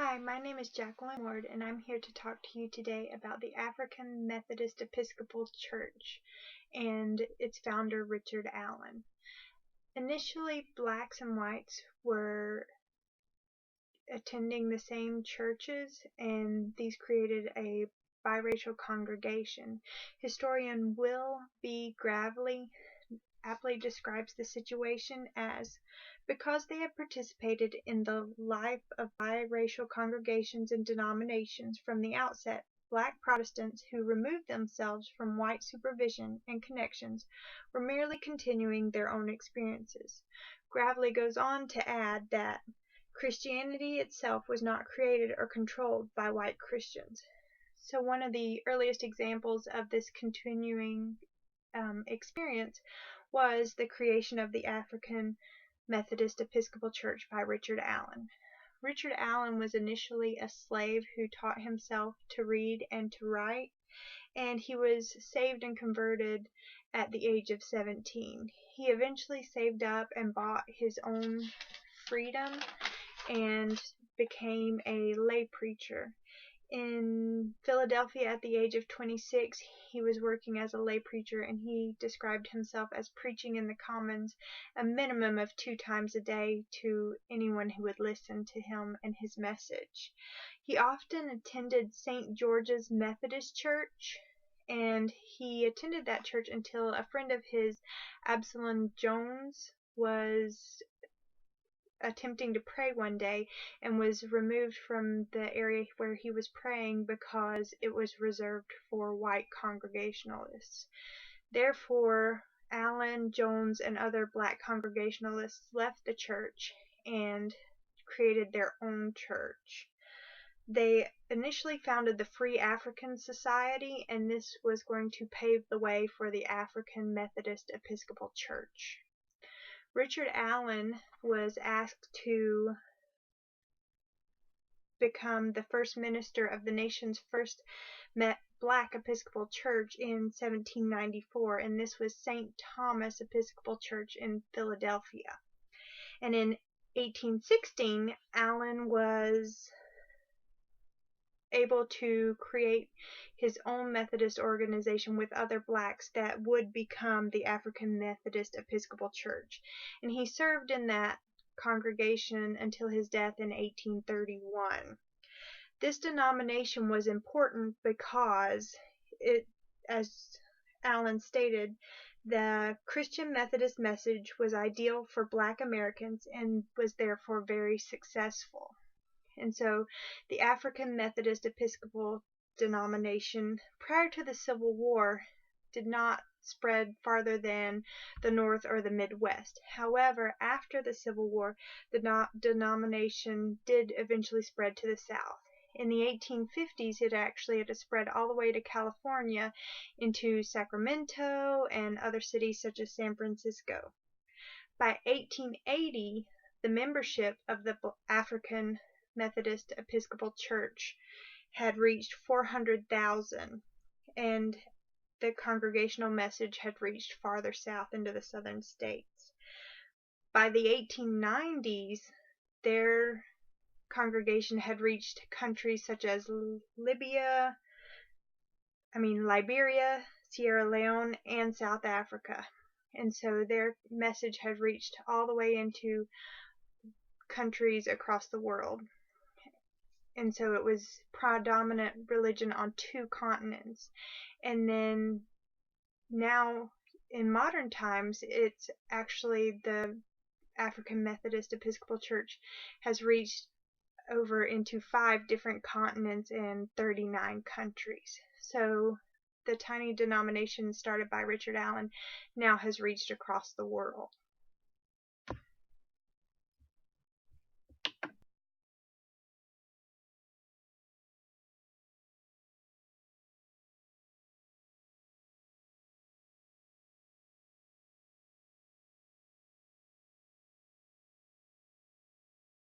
Hi, my name is Jacqueline Ward, and I'm here to talk to you today about the African Methodist Episcopal Church and its founder, Richard Allen. Initially, blacks and whites were attending the same churches, and these created a biracial congregation. Historian Will B. Gravely aptly describes the situation as, because they had participated in the life of biracial congregations and denominations from the outset, black Protestants who removed themselves from white supervision and connections were merely continuing their own experiences. Gravely goes on to add that Christianity itself was not created or controlled by white Christians. So one of the earliest examples of this continuing experience was the creation of the African Methodist Episcopal Church by Richard Allen. Richard Allen was initially a slave who taught himself to read and to write, and he was saved and converted at the age of 17. He eventually saved up and bought his own freedom and became a lay preacher. In Philadelphia at the age of 26, he was working as a lay preacher, and he described himself as preaching in the Commons a minimum of 2 times a day to anyone who would listen to him and his message. He often attended St. George's Methodist Church, and he attended that church until a friend of his, Absalom Jones, was attempting to pray one day and was removed from the area where he was praying because it was reserved for white Congregationalists. Therefore, Allen, Jones, and other black Congregationalists left the church and created their own church. They initially founded the Free African Society, and this was going to pave the way for the African Methodist Episcopal Church. Richard Allen was asked to become the first minister of the nation's first black Episcopal Church in 1794, and this was St. Thomas Episcopal Church in Philadelphia. And in 1816, Allen was able to create his own Methodist organization with other blacks that would become the African Methodist Episcopal Church. And he served in that congregation until his death in 1831. This denomination was important because it, as Allen stated, the Christian Methodist message was ideal for black Americans and was therefore very successful. And so the African Methodist Episcopal denomination prior to the Civil War did not spread farther than the North or the Midwest. However, after the Civil War, the denomination did eventually spread to the South. In the 1850s, it actually had spread all the way to California into Sacramento and other cities such as San Francisco. By 1880, the membership of the African Methodist Episcopal Church had reached 400,000, and the congregational message had reached farther south into the southern states. By the 1890s, their congregation had reached countries such as Liberia, Sierra Leone, and South Africa. And so their message had reached all the way into countries across the world. And so it was predominant religion on 2 continents. And then now in modern times, it's actually the African Methodist Episcopal Church has reached over into 5 different continents and 39 countries. So the tiny denomination started by Richard Allen now has reached across the world.